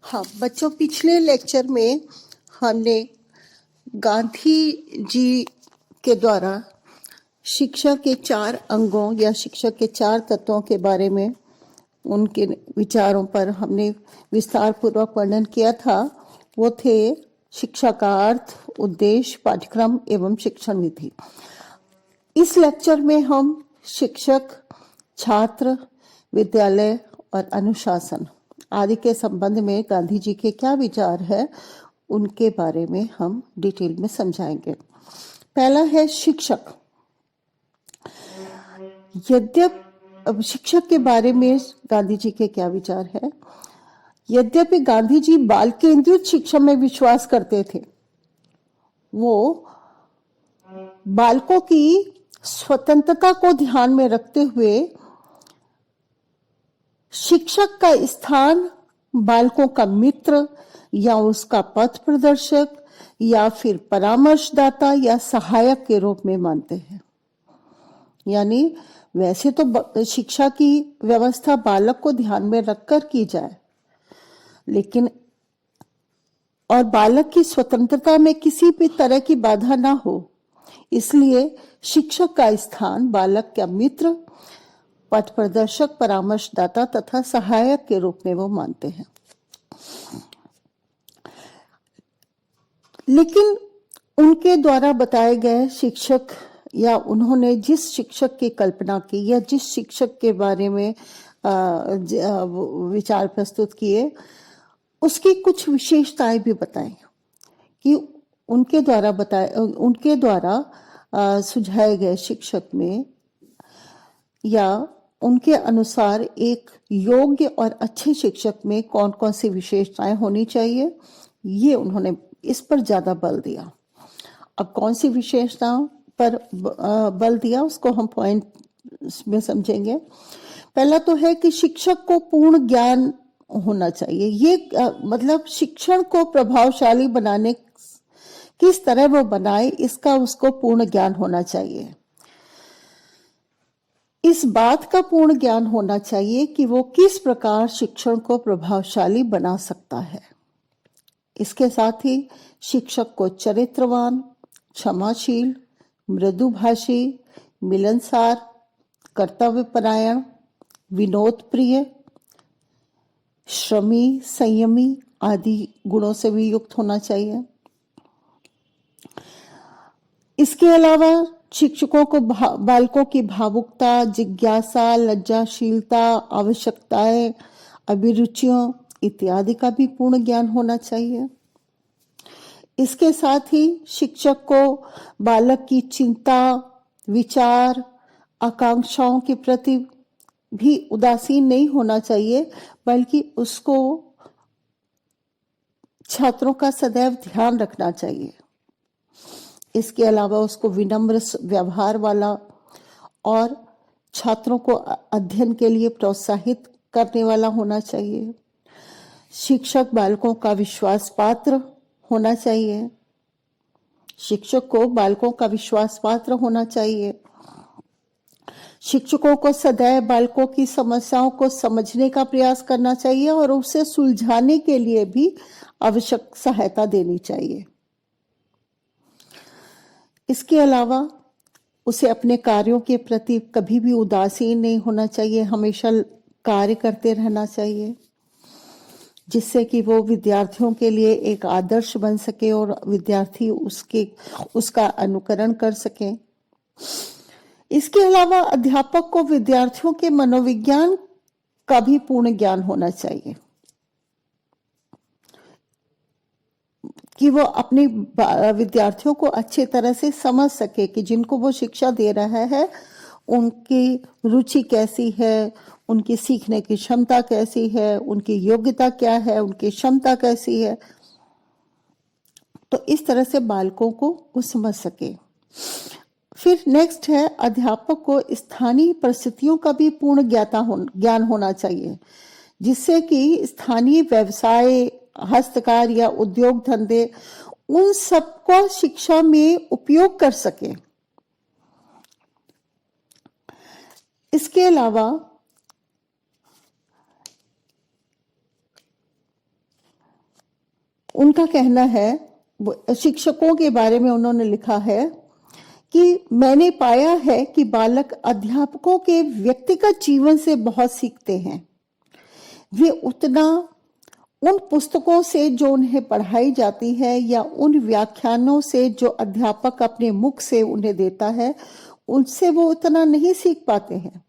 हाँ बच्चों, पिछले लेक्चर में हमने गांधी जी के द्वारा शिक्षा के 4 अंगों या शिक्षा के 4 तत्वों के बारे में उनके विचारों पर हमने विस्तार पूर्वक वर्णन किया था। वो थे शिक्षा का अर्थ, उद्देश्य, पाठ्यक्रम एवं शिक्षण विधि। इस लेक्चर में हम शिक्षक, छात्र, विद्यालय और अनुशासन आदि के संबंध में गांधी जी के क्या विचार है उनके बारे में हम डिटेल में समझाएंगे। पहला है शिक्षक। यद्यपि शिक्षक के बारे में गांधी जी के क्या विचार है। यद्यपि गांधी जी बाल केंद्रित शिक्षा में विश्वास करते थे, वो बालकों की स्वतंत्रता को ध्यान में रखते हुए शिक्षक का स्थान बालकों का मित्र या उसका पथ प्रदर्शक या फिर परामर्शदाता या सहायक के रूप में मानते हैं। यानी वैसे तो शिक्षा की व्यवस्था बालक को ध्यान में रखकर की जाए, लेकिन और बालक की स्वतंत्रता में किसी भी तरह की बाधा ना हो, इसलिए शिक्षक का स्थान बालक का मित्र, पथ प्रदर्शक, परामर्शदाता तथा सहायक के रूप में वो मानते हैं। लेकिन उनके द्वारा बताए गए शिक्षक या उन्होंने जिस शिक्षक की कल्पना की या जिस शिक्षक के बारे में विचार प्रस्तुत किए, उसकी कुछ विशेषताएं भी बताई कि उनके द्वारा सुझाए गए शिक्षक में या उनके अनुसार एक योग्य और अच्छे शिक्षक में कौन कौन सी विशेषताएं होनी चाहिए, ये उन्होंने इस पर ज्यादा बल दिया। अब कौन सी विशेषताओं पर बल दिया उसको हम पॉइंट में समझेंगे। पहला तो है कि शिक्षक को पूर्ण ज्ञान होना चाहिए। ये मतलब शिक्षण को प्रभावशाली बनाने किस तरह वो बनाए, इसका उसको पूर्ण ज्ञान होना चाहिए। इस बात का पूर्ण ज्ञान होना चाहिए कि वो किस प्रकार शिक्षण को प्रभावशाली बना सकता है। इसके साथ ही शिक्षक को चरित्रवान, क्षमाशील, मृदुभाषी, मिलनसार, कर्तव्यपरायण, विनोद प्रिय, श्रमी, संयमी आदि गुणों से भी युक्त होना चाहिए। इसके अलावा शिक्षकों को बालकों की भावुकता, जिज्ञासा, लज्जाशीलता, आवश्यकताएं, अभिरुचियों इत्यादि का भी पूर्ण ज्ञान होना चाहिए। इसके साथ ही शिक्षक को बालक की चिंता, विचार, आकांक्षाओं के प्रति भी उदासीन नहीं होना चाहिए, बल्कि उसको छात्रों का सदैव ध्यान रखना चाहिए। इसके अलावा उसको विनम्र व्यवहार वाला और छात्रों को अध्ययन के लिए प्रोत्साहित करने वाला होना चाहिए। शिक्षक बालकों का विश्वास पात्र होना चाहिए। शिक्षक को बालकों का विश्वास पात्र होना चाहिए। शिक्षकों को सदैव बालकों की समस्याओं को समझने का प्रयास करना चाहिए और उसे सुलझाने के लिए भी आवश्यक सहायता देनी चाहिए। इसके अलावा उसे अपने कार्यों के प्रति कभी भी उदासीन नहीं होना चाहिए, हमेशा कार्य करते रहना चाहिए, जिससे कि वो विद्यार्थियों के लिए एक आदर्श बन सके और विद्यार्थी उसका अनुकरण कर सके। इसके अलावा अध्यापक को विद्यार्थियों के मनोविज्ञान का भी पूर्ण ज्ञान होना चाहिए कि वो अपने विद्यार्थियों को अच्छे तरह से समझ सके कि जिनको वो शिक्षा दे रहा है उनकी रुचि कैसी है, उनकी सीखने की क्षमता कैसी है, उनकी योग्यता क्या है, उनकी क्षमता कैसी है। तो इस तरह से बालकों को वो समझ सके। फिर नेक्स्ट है, अध्यापक को स्थानीय परिस्थितियों का भी पूर्ण ज्ञान होना चाहिए, जिससे कि स्थानीय व्यवसाय, हस्तकार या उद्योग धंधे उन सबको शिक्षा में उपयोग कर सके। इसके अलावा उनका कहना है, शिक्षकों के बारे में उन्होंने लिखा है कि मैंने पाया है कि बालक अध्यापकों के व्यक्तिगत जीवन से बहुत सीखते हैं। वे उतना उन पुस्तकों से जो उन्हें पढ़ाई जाती है या उन व्याख्यानों से जो अध्यापक अपने मुख से उन्हें देता है, उनसे वो उतना नहीं सीख पाते हैं।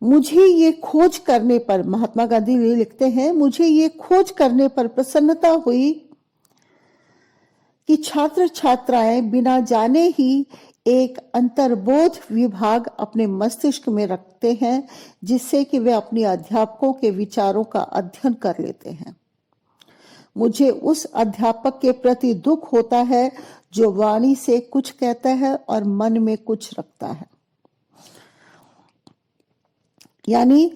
मुझे ये खोज करने पर, महात्मा गांधी ये लिखते हैं, मुझे ये खोज करने पर प्रसन्नता हुई कि छात्र छात्राएं बिना जाने ही एक अंतर्बोध विभाग अपने मस्तिष्क में रखते हैं, जिससे कि वे अपने अध्यापकों के विचारों का अध्ययन कर लेते हैं। मुझे उस अध्यापक के प्रति दुख होता है जो वाणी से कुछ कहता है और मन में कुछ रखता है। यानी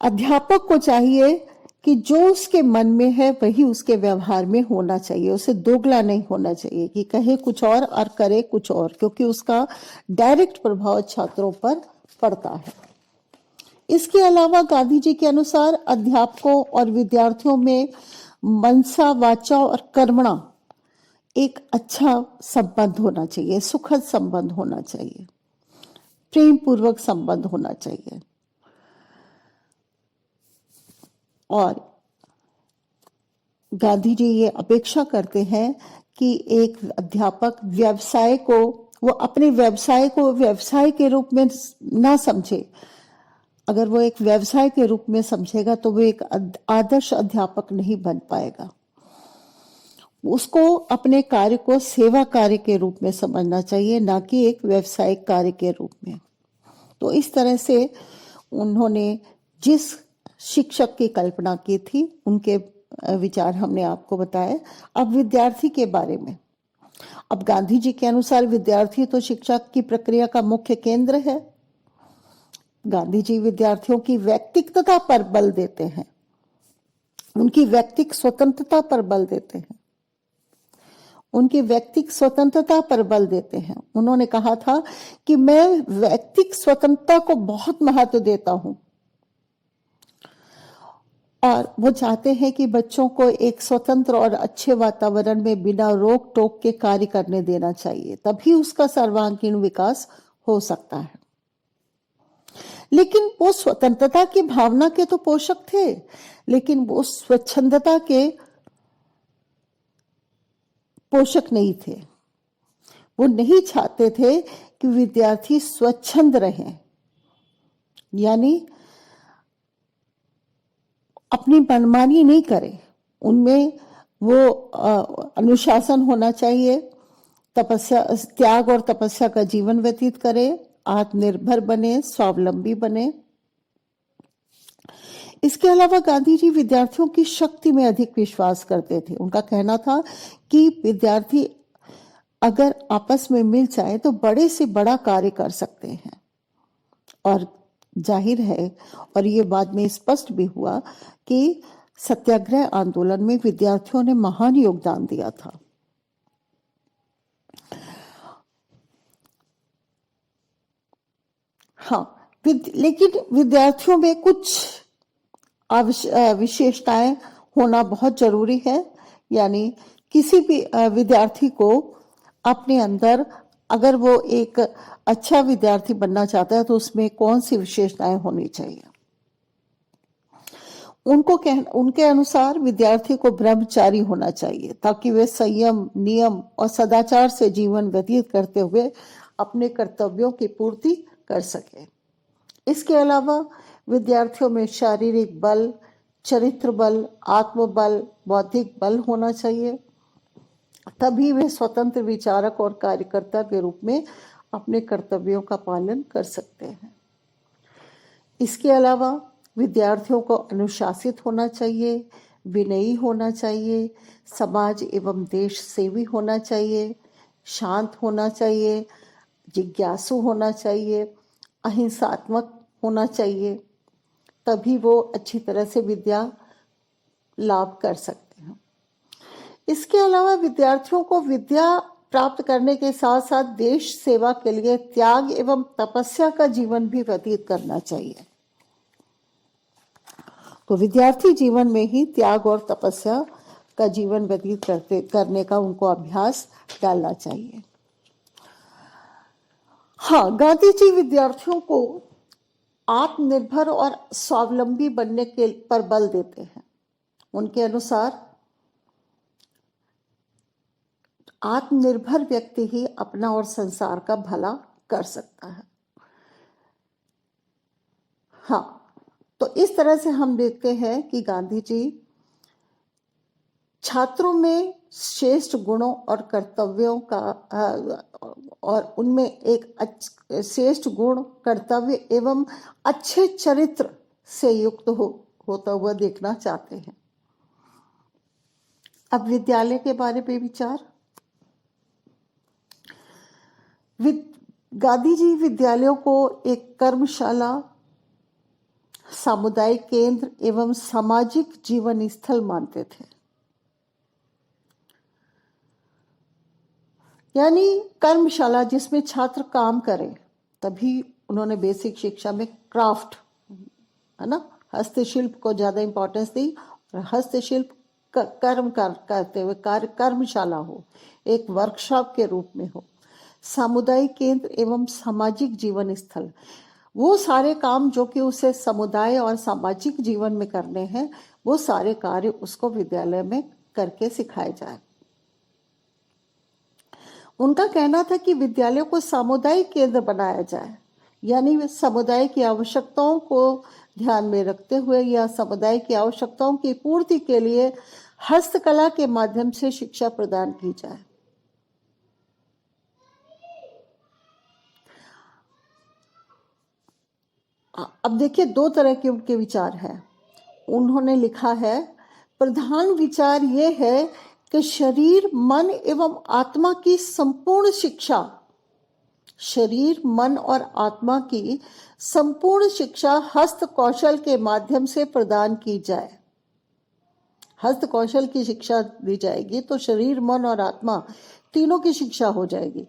अध्यापक को चाहिए कि जो उसके मन में है वही उसके व्यवहार में होना चाहिए, उसे दोगला नहीं होना चाहिए कि कहे कुछ और करे कुछ और, क्योंकि उसका डायरेक्ट प्रभाव छात्रों पर पड़ता है। इसके अलावा गांधी जी के अनुसार अध्यापकों और विद्यार्थियों में मनसा, वाचा और कर्मणा एक अच्छा संबंध होना चाहिए, सुखद संबंध होना चाहिए, प्रेम पूर्वक संबंध होना चाहिए। और गांधी जी ये अपेक्षा करते हैं कि एक अध्यापक व्यवसाय को, वो अपने व्यवसाय को व्यवसाय के रूप में ना समझे। अगर वो एक व्यवसाय के रूप में समझेगा तो वो एक आदर्श अध्यापक नहीं बन पाएगा। उसको अपने कार्य को सेवा कार्य के रूप में समझना चाहिए, ना कि एक व्यवसायिक कार्य के रूप में। तो इस तरह से उन्होंने जिस शिक्षक की कल्पना की थी, उनके विचार हमने आपको बताए। अब विद्यार्थी के बारे में, अब गांधी जी के अनुसार विद्यार्थी तो शिक्षा की प्रक्रिया का मुख्य केंद्र है। गांधी जी विद्यार्थियों की व्यक्तिगतता पर बल देते हैं, उनकी व्यक्तिक स्वतंत्रता पर बल देते हैं, उनकी व्यक्तिक स्वतंत्रता पर बल देते हैं। उन्होंने कहा था कि मैं व्यक्तिक स्वतंत्रता को बहुत महत्व देता हूं और वो चाहते हैं कि बच्चों को एक स्वतंत्र और अच्छे वातावरण में बिना रोक टोक के कार्य करने देना चाहिए, तभी उसका सर्वांगीण विकास हो सकता है। लेकिन वो स्वतंत्रता की भावना के तो पोषक थे, लेकिन वो स्वच्छंदता के पोषक नहीं थे। वो नहीं चाहते थे कि विद्यार्थी स्वच्छंद रहें, यानी अपनी मनमानी नहीं करे। उनमें वो अनुशासन होना चाहिए, तपस्या, त्याग और तपस्या का जीवन व्यतीत करे, आत्मनिर्भर बने, स्वावलंबी बने। इसके अलावा गांधी जी विद्यार्थियों की शक्ति में अधिक विश्वास करते थे। उनका कहना था कि विद्यार्थी अगर आपस में मिल जाए तो बड़े से बड़ा कार्य कर सकते हैं। और जाहिर है, और ये बाद में स्पष्ट भी हुआ कि सत्याग्रह आंदोलन में विद्यार्थियों ने महान योगदान दिया था। हाँ, लेकिन विद्यार्थियों में कुछ विशेषताएं होना बहुत जरूरी है। यानी किसी भी विद्यार्थी को अपने अंदर, अगर वो एक अच्छा विद्यार्थी बनना चाहता है तो उसमें कौन सी विशेषताएं होनी चाहिए। उनके अनुसार विद्यार्थी को ब्रह्मचारी होना चाहिए ताकि वे संयम, नियम और सदाचार से जीवन व्यतीत करते हुए अपने कर्तव्यों की पूर्ति कर सके। इसके अलावा विद्यार्थियों में शारीरिक बल, चरित्र बल, आत्मबल, बौद्धिक बल होना चाहिए, तभी वे स्वतंत्र विचारक और कार्यकर्ता के रूप में अपने कर्तव्यों का पालन कर सकते हैं। इसके अलावा विद्यार्थियों को अनुशासित होना चाहिए, विनयी होना चाहिए, समाज एवं देश सेवी होना चाहिए, शांत होना चाहिए, जिज्ञासु होना चाहिए, अहिंसात्मक होना चाहिए, तभी वो अच्छी तरह से विद्या लाभ कर सकते हैं। इसके अलावा विद्यार्थियों को विद्या प्राप्त करने के साथ साथ देश सेवा के लिए त्याग एवं तपस्या का जीवन भी व्यतीत करना चाहिए। तो विद्यार्थी जीवन में ही त्याग और तपस्या का जीवन व्यतीत करने का उनको अभ्यास डालना चाहिए। हाँ, गांधी जी विद्यार्थियों को आत्मनिर्भर और स्वावलंबी बनने के पर बल देते हैं। उनके अनुसार आत्मनिर्भर व्यक्ति ही अपना और संसार का भला कर सकता है। हाँ, तो इस तरह से हम देखते हैं कि गांधी जी छात्रों में श्रेष्ठ गुणों और कर्तव्यों का और उनमें एक श्रेष्ठ गुण, कर्तव्य एवं अच्छे चरित्र से युक्त होता हुआ देखना चाहते हैं। अब विद्यालय के बारे में विचार। गांधी जी विद्यालयों को एक कर्मशाला, सामुदायिक केंद्र एवं सामाजिक जीवन स्थल मानते थे। यानी कर्मशाला जिसमें छात्र काम करें, तभी उन्होंने बेसिक शिक्षा में क्राफ्ट, है ना, हस्तशिल्प को ज्यादा इंपॉर्टेंस दी। और हस्तशिल्प कर्म करते हुए कार्य कर्मशाला हो, एक वर्कशॉप के रूप में हो। सामुदायिक केंद्र एवं सामाजिक जीवन स्थल, वो सारे काम जो कि उसे समुदाय और सामाजिक जीवन में करने हैं, वो सारे कार्य उसको विद्यालय में करके सिखाए जाए। उनका कहना था कि विद्यालयों को सामुदायिक केंद्र बनाया जाए, यानी समुदाय की आवश्यकताओं को ध्यान में रखते हुए या समुदाय की आवश्यकताओं की पूर्ति के लिए हस्तकला के माध्यम से शिक्षा प्रदान की जाए। अब देखिए, दो तरह के उनके विचार हैं। उन्होंने लिखा है, प्रधान विचार यह है कि शरीर, मन एवं आत्मा की संपूर्ण शिक्षा, शरीर, मन और आत्मा की संपूर्ण शिक्षा हस्त कौशल के माध्यम से प्रदान की जाए। हस्त कौशल की शिक्षा दी जाएगी तो शरीर, मन और आत्मा तीनों की शिक्षा हो जाएगी।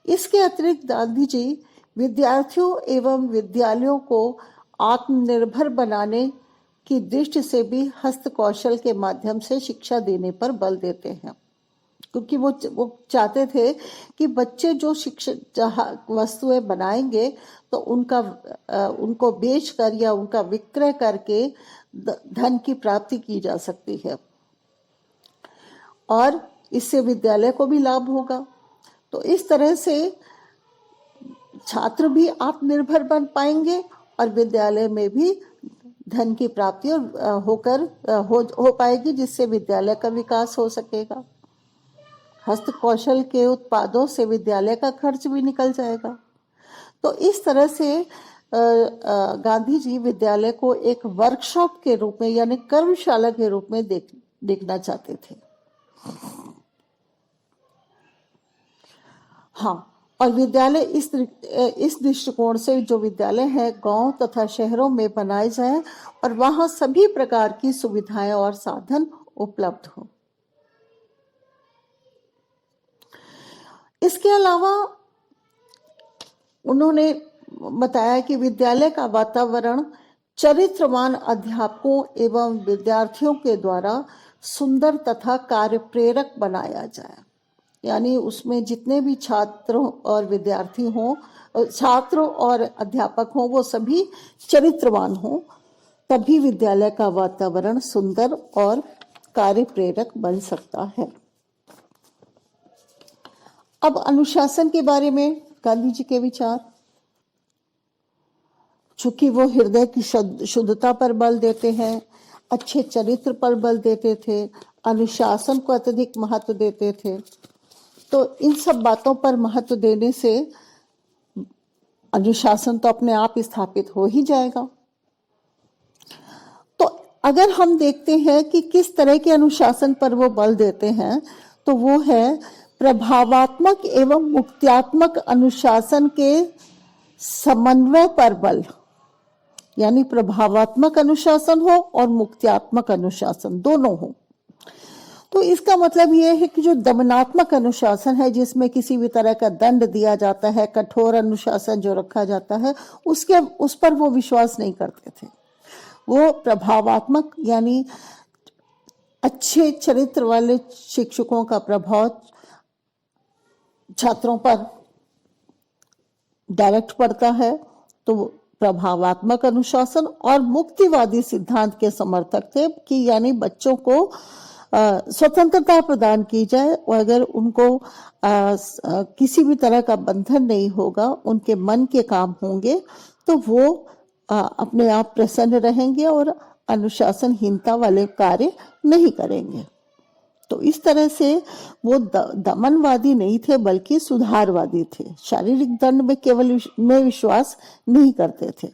इसके अतिरिक्त गांधी जी विद्यार्थियों एवं विद्यालयों को आत्मनिर्भर बनाने की दृष्टि से भी हस्त कौशल के माध्यम से शिक्षा देने पर बल देते हैं, क्योंकि वो चाहते थे कि बच्चे जो वस्तुएं बनाएंगे तो उनको बेचकर या उनका विक्रय करके धन की प्राप्ति की जा सकती है और इससे विद्यालय को भी लाभ होगा। तो इस तरह से छात्र भी आत्मनिर्भर बन पाएंगे और विद्यालय में भी धन की प्राप्ति हो पाएगी, जिससे विद्यालय का विकास हो सकेगा। हस्त कौशल के उत्पादों से विद्यालय का खर्च भी निकल जाएगा। तो इस तरह से गांधी जी विद्यालय को एक वर्कशॉप के रूप में, यानी कर्मशाला के रूप में देखना चाहते थे। हाँ, और विद्यालय इस दृष्टिकोण से जो विद्यालय है गांव तथा शहरों में बनाए जाए और वहां सभी प्रकार की सुविधाएं और साधन उपलब्ध हो। इसके अलावा उन्होंने बताया कि विद्यालय का वातावरण चरित्रवान अध्यापकों एवं विद्यार्थियों के द्वारा सुंदर तथा कार्य प्रेरक बनाया जाए। यानी उसमें जितने भी छात्र और विद्यार्थी हों, छात्र और अध्यापक हों, वो सभी चरित्रवान हों, तभी विद्यालय का वातावरण सुंदर और कार्य प्रेरक बन सकता है। अब अनुशासन के बारे में गांधी जी के विचार। चूंकि वो हृदय की शुद्धता पर बल देते हैं, अच्छे चरित्र पर बल देते थे, अनुशासन को अत्यधिक महत्व देते थे, तो इन सब बातों पर महत्व देने से अनुशासन तो अपने आप स्थापित हो ही जाएगा। तो अगर हम देखते हैं कि किस तरह के अनुशासन पर वो बल देते हैं, तो वो है प्रभावात्मक एवं मुक्त्यात्मक अनुशासन के समन्वय पर बल। यानी प्रभावात्मक अनुशासन हो और मुक्त्यात्मक अनुशासन दोनों हो। तो इसका मतलब यह है कि जो दमनात्मक अनुशासन है, जिसमें किसी भी तरह का दंड दिया जाता है, कठोर अनुशासन जो रखा जाता है, उस पर वो विश्वास नहीं करते थे। वो प्रभावात्मक यानी अच्छे चरित्र वाले शिक्षकों का प्रभाव छात्रों पर डायरेक्ट पड़ता है। तो प्रभावात्मक अनुशासन और मुक्तिवादी सिद्धांत के समर्थक थे कि यानी बच्चों को स्वतंत्रता प्रदान की जाए और अगर उनको किसी भी तरह का बंधन नहीं होगा, उनके मन के काम होंगे तो वो अपने आप प्रसन्न रहेंगे और अनुशासनहीनता वाले कार्य नहीं करेंगे। तो इस तरह से वो दमनवादी नहीं थे बल्कि सुधारवादी थे। शारीरिक दंड में केवल में विश्वास नहीं करते थे।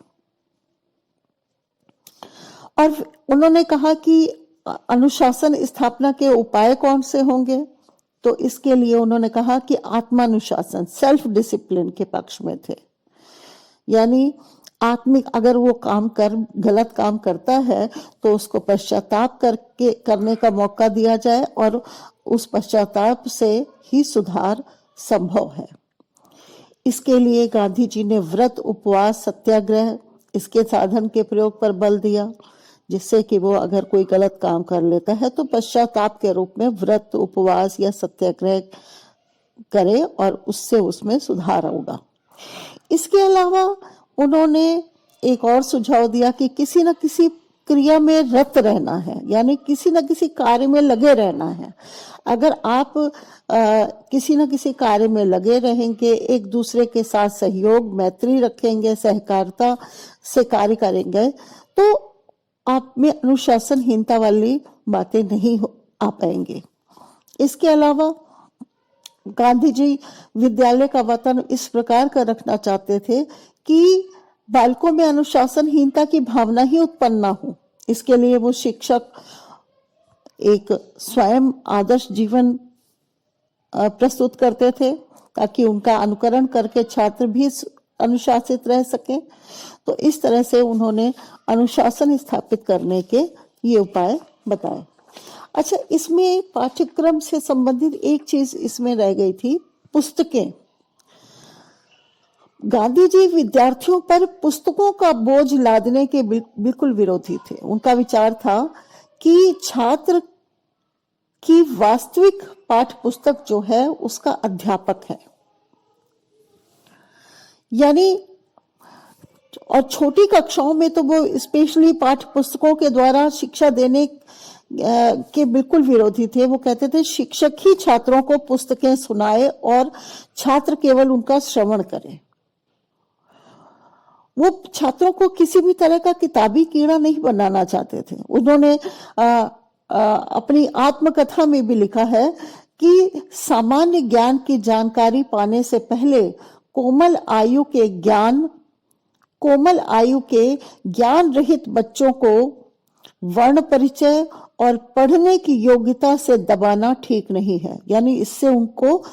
और उन्होंने कहा कि अनुशासन स्थापना के उपाय कौन से होंगे, तो इसके लिए उन्होंने कहा कि आत्मानुशासन सेल्फ डिसिप्लिन के पक्ष में थे। यानी आत्मिक अगर वो गलत काम करता है तो उसको पश्चाताप करने का मौका दिया जाए और उस पश्चाताप से ही सुधार संभव है। इसके लिए गांधी जी ने व्रत, उपवास, सत्याग्रह इसके साधन के प्रयोग पर बल दिया, जिससे कि वो अगर कोई गलत काम कर लेता है तो पश्चाताप के रूप में व्रत, उपवास या सत्याग्रह करे और उससे उसमें सुधार होगा। इसके अलावा उन्होंने एक और सुझाव दिया कि किसी न किसी क्रिया में रत रहना है, यानी किसी न किसी कार्य में लगे रहना है। अगर आप किसी न किसी कार्य में लगे रहेंगे, एक दूसरे के साथ सहयोग, मैत्री रखेंगे, सहकारिता से कार्य करेंगे, तो आप में अनुशासनहीनता वाली बातें नहीं आ पाएंगे। इसके अलावा गांधी जी विद्यालय का वातावरण इस प्रकार का रखना चाहते थे कि बालकों में अनुशासनहीनता की भावना ही उत्पन्न ना हो। इसके लिए वो शिक्षक एक स्वयं आदर्श जीवन प्रस्तुत करते थे ताकि उनका अनुकरण करके छात्र भी अनुशासित रह सके। तो इस तरह से उन्होंने अनुशासन स्थापित करने के ये उपाय बताए। अच्छा, इसमें पाठ्यक्रम से संबंधित एक चीज इसमें रह गई थी, पुस्तकें। गांधी जी विद्यार्थियों पर पुस्तकों का बोझ लादने के बिल्कुल विरोधी थे। उनका विचार था कि छात्र की वास्तविक पाठ पुस्तक जो है उसका अध्यापक है। यानी और छोटी कक्षाओं में तो वो स्पेशली पाठ्य पुस्तकों के द्वारा शिक्षा देने के बिल्कुल विरोधी थे। वो कहते थे शिक्षक ही छात्रों को पुस्तकें सुनाए और छात्र केवल उनका श्रवण करें। वो छात्रों को किसी भी तरह का किताबी कीड़ा नहीं बनाना चाहते थे। उन्होंने अपनी आत्मकथा में भी लिखा है कि सामान्य ज्ञान की जानकारी पाने से पहले कोमल आयु के ज्ञान रहित बच्चों को वर्ण परिचय और पढ़ने की योग्यता से दबाना ठीक नहीं है। यानी इससे उनको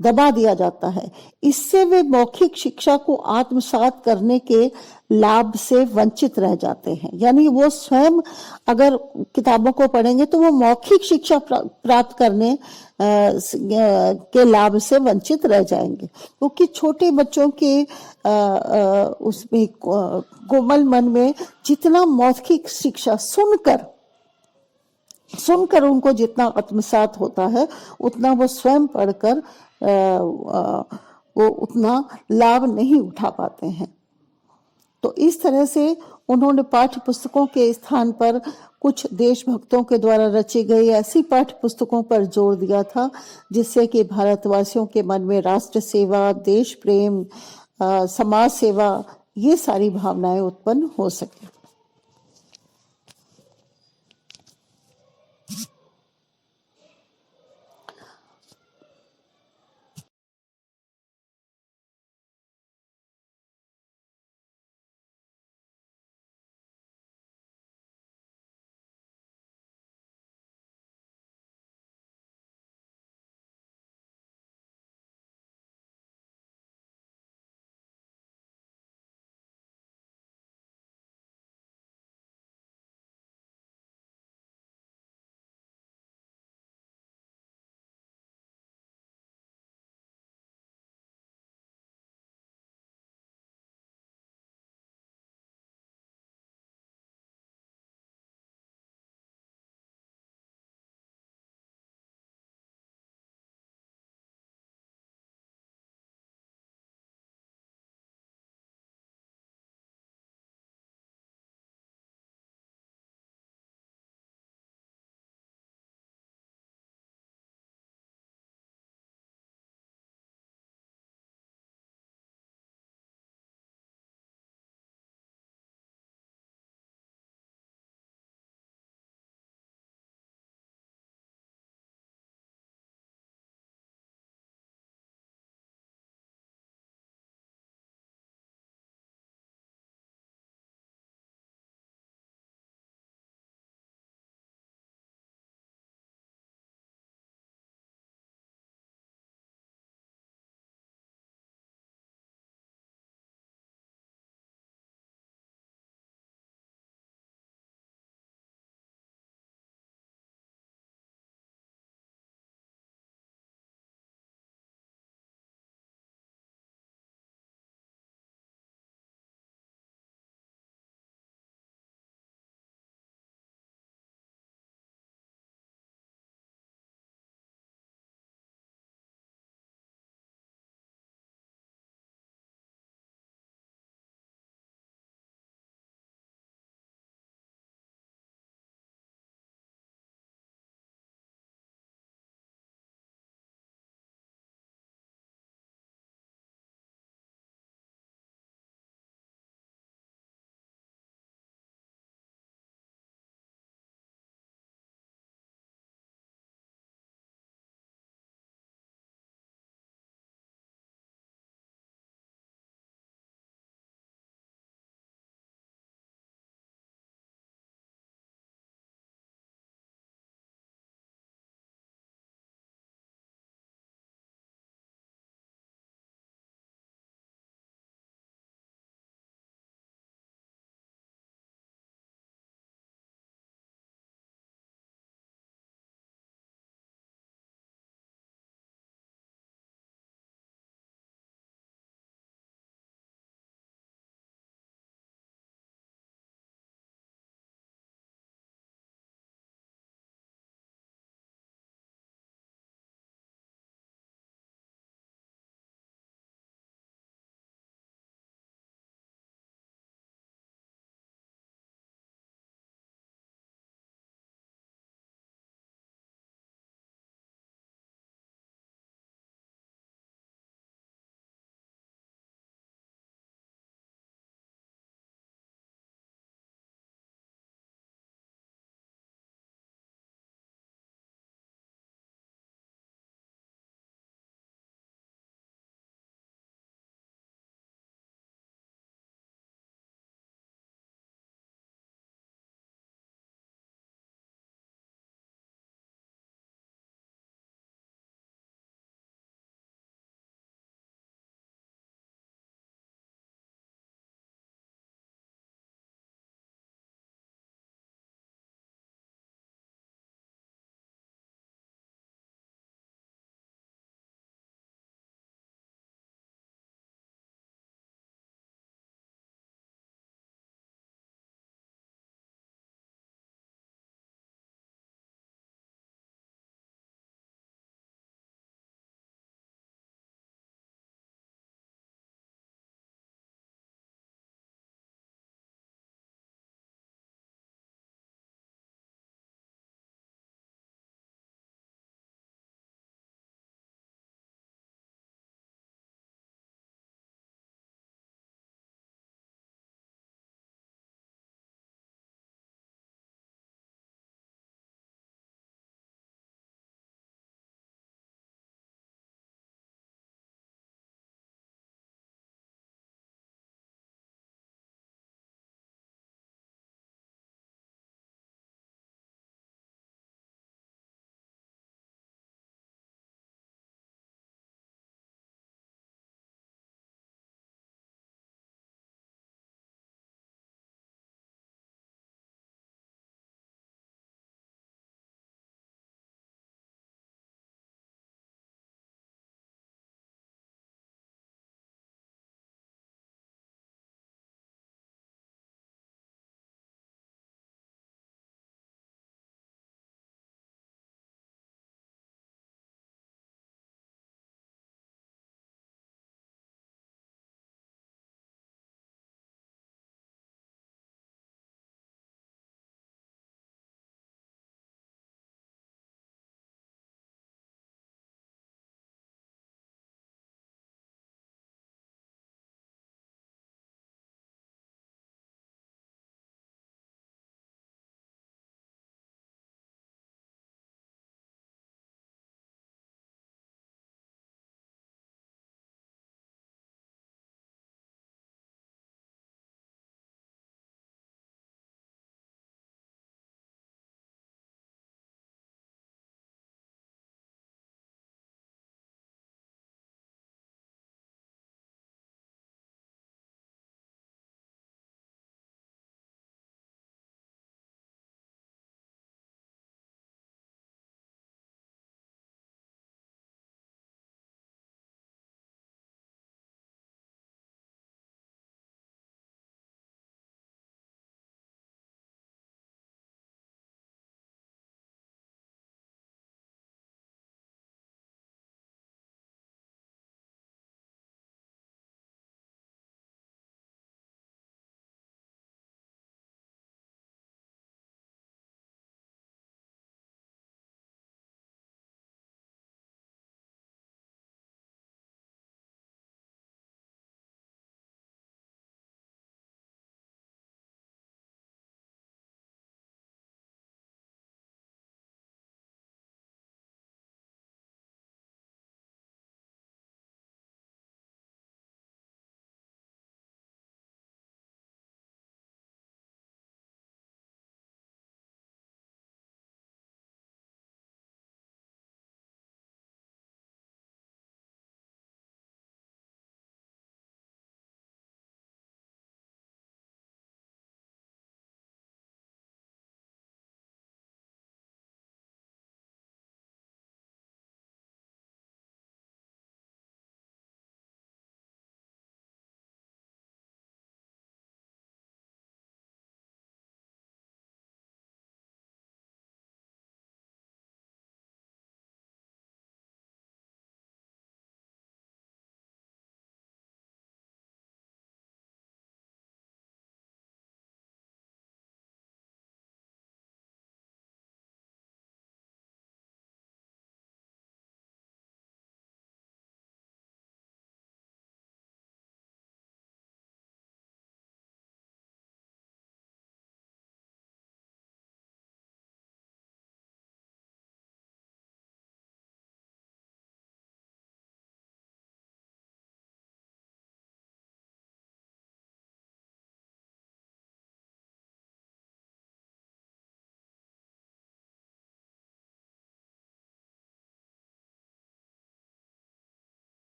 दबा दिया जाता है। इससे वे मौखिक शिक्षा को आत्मसात करने के लाभ से वंचित रह जाते हैं। यानी वो स्वयं अगर किताबों को पढ़ेंगे तो वो मौखिक शिक्षा प्राप्त करने के लाभ से वंचित रह जाएंगे, क्योंकि छोटे बच्चों के उसमें कोमल मन में जितना मौखिक शिक्षा सुनकर उनको जितना आत्मसात होता है, उतना वो स्वयं पढ़कर वो उतना लाभ नहीं उठा पाते हैं। तो इस तरह से उन्होंने पाठ्य पुस्तकों के स्थान पर कुछ देशभक्तों के द्वारा रची गई ऐसी पाठ्य पुस्तकों पर जोर दिया था जिससे कि भारतवासियों के मन में राष्ट्र सेवा, देश प्रेम, समाज सेवा, ये सारी भावनाएं उत्पन्न हो सके।